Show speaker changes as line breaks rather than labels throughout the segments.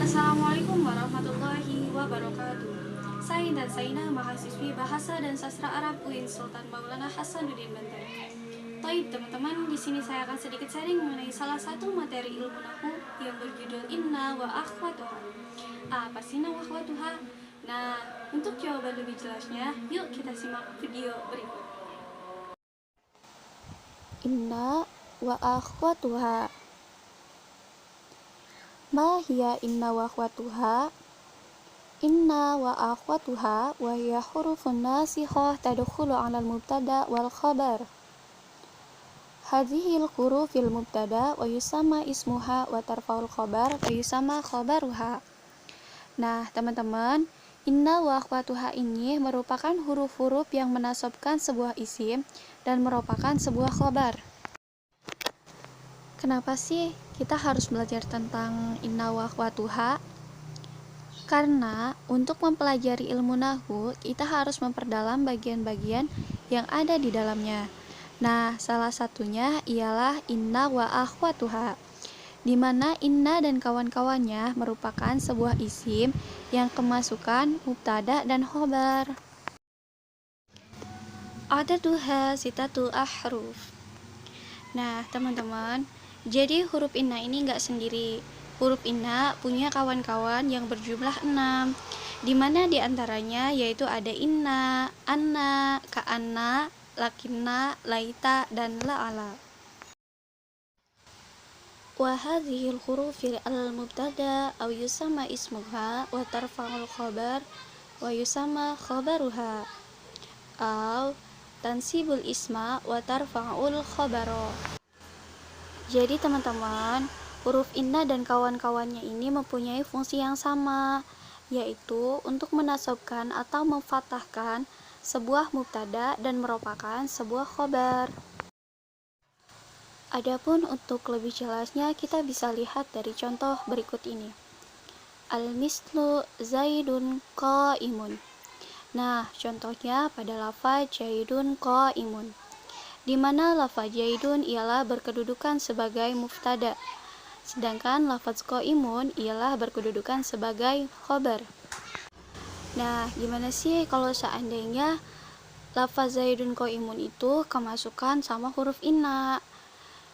Assalamualaikum warahmatullahi wabarakatuh. Saya dan Saina, mahasiswi Bahasa dan Sastra Arab UIN Sultan Maulana Hasanuddin Banten. Baik teman-teman, di sini saya akan sedikit sharing mengenai salah satu materi ilmu nahu yang berjudul Inna wa Akhwatuha. Apa sih Inna wa Akhwatuha? Nah, untuk jawaban lebih jelasnya, yuk kita simak video berikut.
Inna wa akhwatuha. Ma hiya inna wa akhwatuha? Inna wa akhwatuha wa hiya hurufun nasikhah tadkhulu 'ala al-mubtada wal khabar. Hadhil hurufil mubtada wa yusamma ismuha wa tarfa'ul khabar wa yusamma khabaruha. Nah, teman-teman, inna wa akhwatuha ini merupakan huruf-huruf yang menasabkan sebuah isim dan merupakan sebuah khabar. Kenapa sih kita harus belajar tentang inna wa akhwatuha? Karena untuk mempelajari ilmu nahwu, kita harus memperdalam bagian-bagian yang ada di dalamnya. Nah, salah satunya ialah inna wa akhwatuha, di mana inna dan kawan-kawannya merupakan sebuah isim yang kemasukan mubtada dan khobar. Adaduha sitatu ahruf. Nah, teman-teman, jadi huruf inna ini nggak sendiri. Huruf inna punya kawan-kawan yang berjumlah 6, di mana diantaranya yaitu ada inna, anna, ka'anna, lakinna, laita, dan la'ala. Wa hadhil hurufil al-mubtada aw yusamma ismuha wa tarfa'ul khabar wa yusamma khabaruha aw tansibul isma wa tarfa'ul khabaro. Jadi teman-teman, huruf inna dan kawan-kawannya ini mempunyai fungsi yang sama, yaitu untuk menasabkan atau memfathahkan sebuah mubtada dan merupakan sebuah khobar. Adapun untuk lebih jelasnya kita bisa lihat dari contoh berikut ini. Al-mislu zaidun qaimun. Nah, contohnya pada lafaz zaidun qaimun, di mana lafaz zaidun ialah berkedudukan sebagai mubtada, sedangkan lafaz qaimun ialah berkedudukan sebagai khobar. Nah, gimana sih kalau seandainya lafaz zaidun qaimun itu kemasukan sama huruf inna?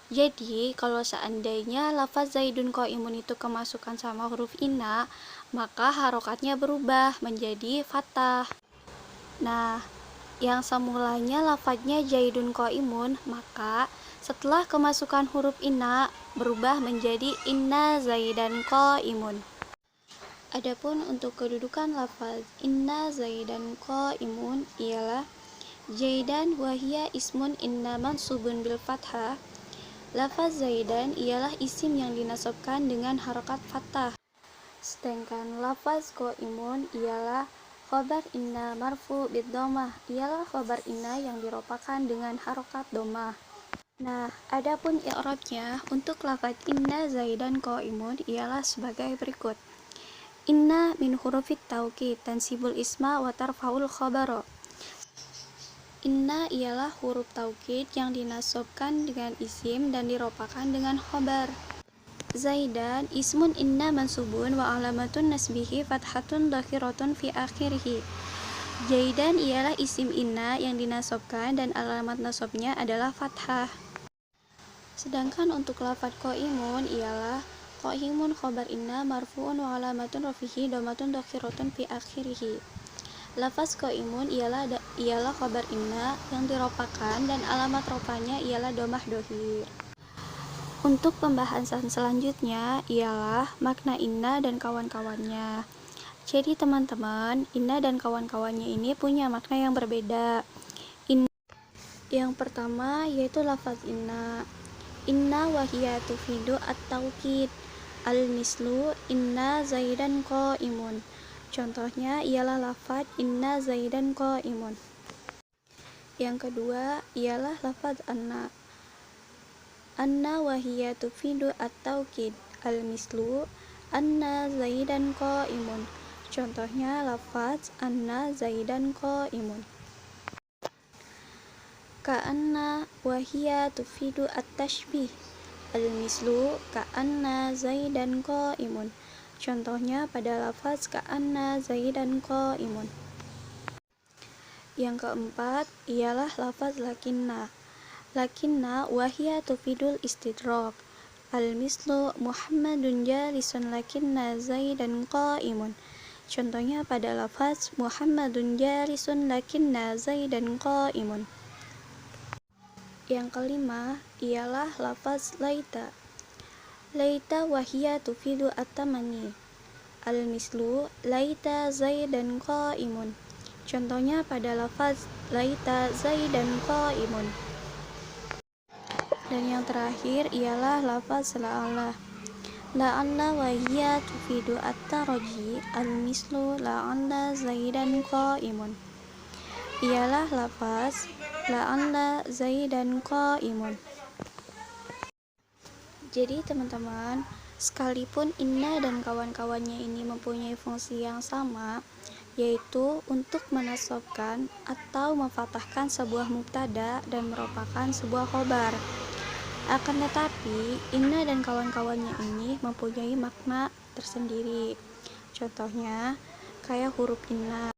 Jadi, kalau seandainya lafaz zaidun qaimun itu kemasukan sama huruf inna, maka harokatnya berubah menjadi fathah. Nah, yang semulanya lafadznya zaidun qaimun, maka setelah kemasukan huruf inna berubah menjadi inna zaidan qaimun. Adapun untuk kedudukan lafaz inna zaidan qaimun ialah zaidan wahia ismun inna mansubun bil fathah. Lafaz zaidan ialah isim yang dinasabkan dengan harokat fathah. Sedangkan lafaz qaimun ialah khobar inna marfu bid dhammah, ialah khobar inna yang diropakan dengan harokat dhammah. Nah, adapun i'rabnya untuk lafaz inna zaidan qaimun ialah sebagai berikut. Inna min hurufit taukid tansibul isma wa tarfaul khabara. Inna ialah huruf taukid yang dinasabkan dengan isim dan diropakan dengan khobar. Zaidan ismun inna mansubun wa alamatun nasbihi fathatun dhahiratun fi akhirih. Zaidan ialah isim inna yang dinasabkan dan alamat nasabnya adalah fathah. Sedangkan untuk lafaz qaimun ialah qaimun khobar inna marfu'un wa alamatun rafihi dhammatun dhahiratun fi akhirih. Lafaz qaimun ialah khobar inna yang diropakan dan alamat rofanya ialah dhammah dhohir. Untuk pembahasan selanjutnya ialah makna inna dan kawan-kawannya. Jadi teman-teman, inna dan kawan-kawannya ini punya makna yang berbeda. Yang pertama yaitu lafaz inna. Inna wahiyya tufidu at-taukid. Al-mislu inna zaidan qaimun. Contohnya ialah lafaz inna zaidan qaimun. Yang kedua ialah lafaz anna. Anna wahiyya tufidu at-taukid. Al-mislu anna zaidan qaimun. Contohnya lafaz anna zaidan qaimun. Ka'anna wahiyya tufidu at-tashbih. Al-mislu ka'anna zaidan qaimun. Contohnya pada lafaz ka'anna zaidan qa'imun. Yang keempat ialah lafaz lakinna. Lakinna wahia tufidul istidrak. Al-mislu Muhammadun jalisun lakinna zaidan qa'imun. Contohnya pada lafaz Muhammadun jalisun lakinna zaidan qa'imun. Yang kelima ialah lafaz laita. Laita wahia tufidu at-tamanni. Al-mislu laita zaidan qa'imun. Contohnya pada lafaz laita zaidan qa'imun. Dan yang terakhir ialah lafaz la'alla. La'alla wahia tufidu at-taraji. Al-mislu la'alla zaidan qa'imun. Ialah lafaz la'alla zaidan qa'imun. Jadi teman-teman, sekalipun inna dan kawan-kawannya ini mempunyai fungsi yang sama, yaitu untuk menasabkan atau memfathahkan sebuah mubtada dan merupakan sebuah khobar. Akan tetapi, inna dan kawan-kawannya ini mempunyai makna tersendiri. Contohnya, kayak huruf inna.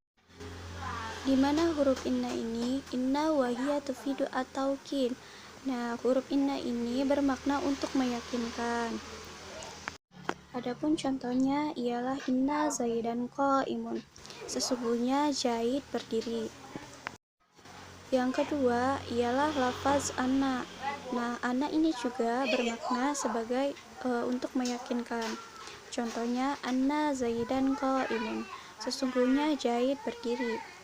Di mana huruf inna ini, inna wahia tufidu at-taukid. Nah, huruf inna ini bermakna untuk meyakinkan. Adapun contohnya ialah inna zaidan qa'imun. Sesungguhnya Zaid berdiri. Yang kedua ialah lafaz anna. Nah, anna ini juga bermakna sebagai untuk meyakinkan. Contohnya anna zaidan qa'imun. Sesungguhnya Zaid berdiri.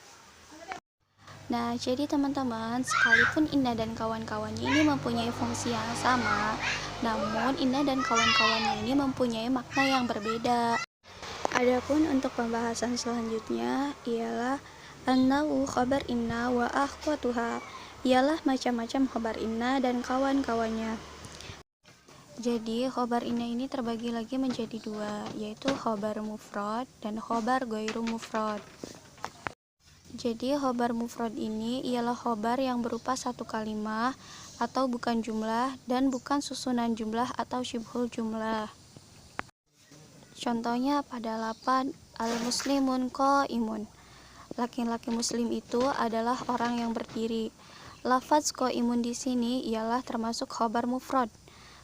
Nah, jadi teman-teman, sekalipun inna dan kawan-kawannya ini mempunyai fungsi yang sama, namun inna dan kawan-kawannya ini mempunyai makna yang berbeda. Adapun untuk pembahasan selanjutnya ialah an-nawu khabar inna wa akhwatuha, ialah macam-macam khabar inna dan kawan-kawannya. Jadi, khabar inna ini terbagi lagi menjadi dua, yaitu khabar mufrad dan khabar ghairu mufrad. Jadi khobar mufrad ini ialah khobar yang berupa satu kalimah atau bukan jumlah dan bukan susunan jumlah atau syibhul jumlah. Contohnya pada lafaz al-muslimun qa'imun. Laki-laki muslim itu adalah orang yang berdiri. Lafaz qa'imun di sini ialah termasuk khobar mufrad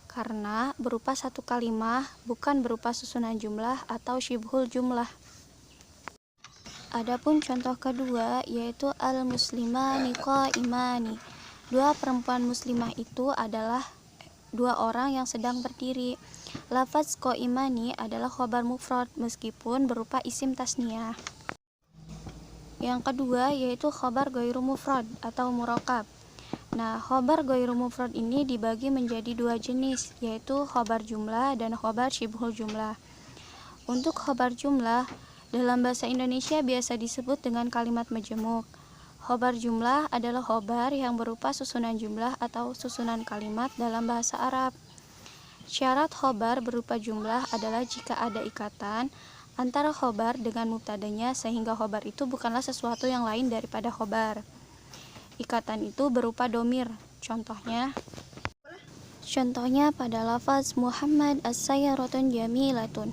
karena berupa satu kalimah, bukan berupa susunan jumlah atau syibhul jumlah. Adapun contoh kedua yaitu al-muslimani qa'imani. Dua perempuan muslimah itu adalah dua orang yang sedang berdiri. Lafaz qa'imani adalah khobar mufrad meskipun berupa isim tasniyah. Yang kedua yaitu khobar ghairu mufrad atau murakkab. Nah, khobar ghairu mufrad ini dibagi menjadi dua jenis, yaitu khobar jumlah dan khobar syibhul jumlah. Untuk khobar jumlah dalam bahasa Indonesia biasa disebut dengan kalimat majemuk. Khobar jumlah adalah khobar yang berupa susunan jumlah atau susunan kalimat dalam bahasa Arab. Syarat khobar berupa jumlah adalah jika ada ikatan antara khobar dengan mubtadanya sehingga khobar itu bukanlah sesuatu yang lain daripada khobar. Ikatan itu berupa domir. Contohnya pada lafaz Muhammad as-sayyaratun jamilatun.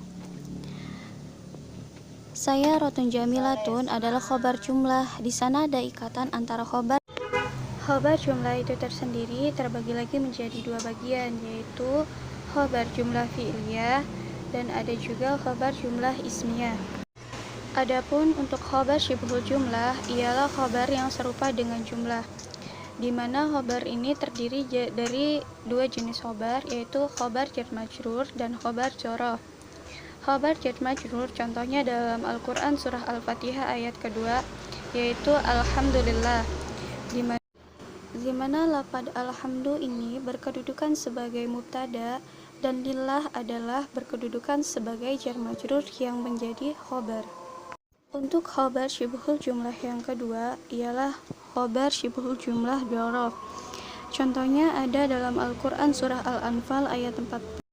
Sayyaratun jamilatun adalah khobar jumlah. Di sana ada ikatan antara khobar. Khobar jumlah itu tersendiri terbagi lagi menjadi dua bagian, yaitu khobar jumlah fi'liyah dan ada juga khobar jumlah ismiyah. Adapun untuk khobar syibhul jumlah ialah khobar yang serupa dengan jumlah, di mana khobar ini terdiri dari dua jenis khobar, yaitu khobar jar majrur dan khobar joroh. Khobar jar majrur contohnya dalam Al-Quran surah Al-Fatihah ayat kedua, yaitu Alhamdulillah, di mana lafaz alhamdu ini berkedudukan sebagai mubtada dan lillah adalah berkedudukan sebagai jar majrur yang menjadi khobar. Untuk khobar syibhul jumlah yang kedua ialah khobar syibhul jumlah joroh. Contohnya ada dalam Al-Quran surah Al-Anfal ayat 4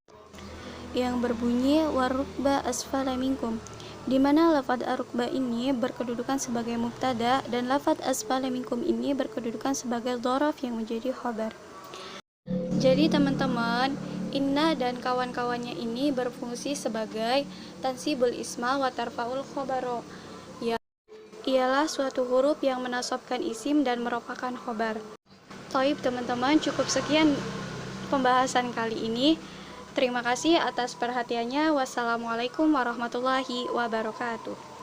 yang berbunyi warukba asfala minkum, di mana lafaz ar-rukba ini berkedudukan sebagai mubtada dan lafaz asfala minkum ini berkedudukan sebagai dhorof yang menjadi khobar. Jadi teman-teman, Inna dan kawan-kawannya ini berfungsi sebagai tansibul isma wa tarfaul khobaro. Ialah suatu huruf yang menasobkan isim dan merupakan khobar. Taib teman-teman, cukup sekian pembahasan kali ini. Terima kasih atas perhatiannya. Wassalamualaikum warahmatullahi wabarakatuh.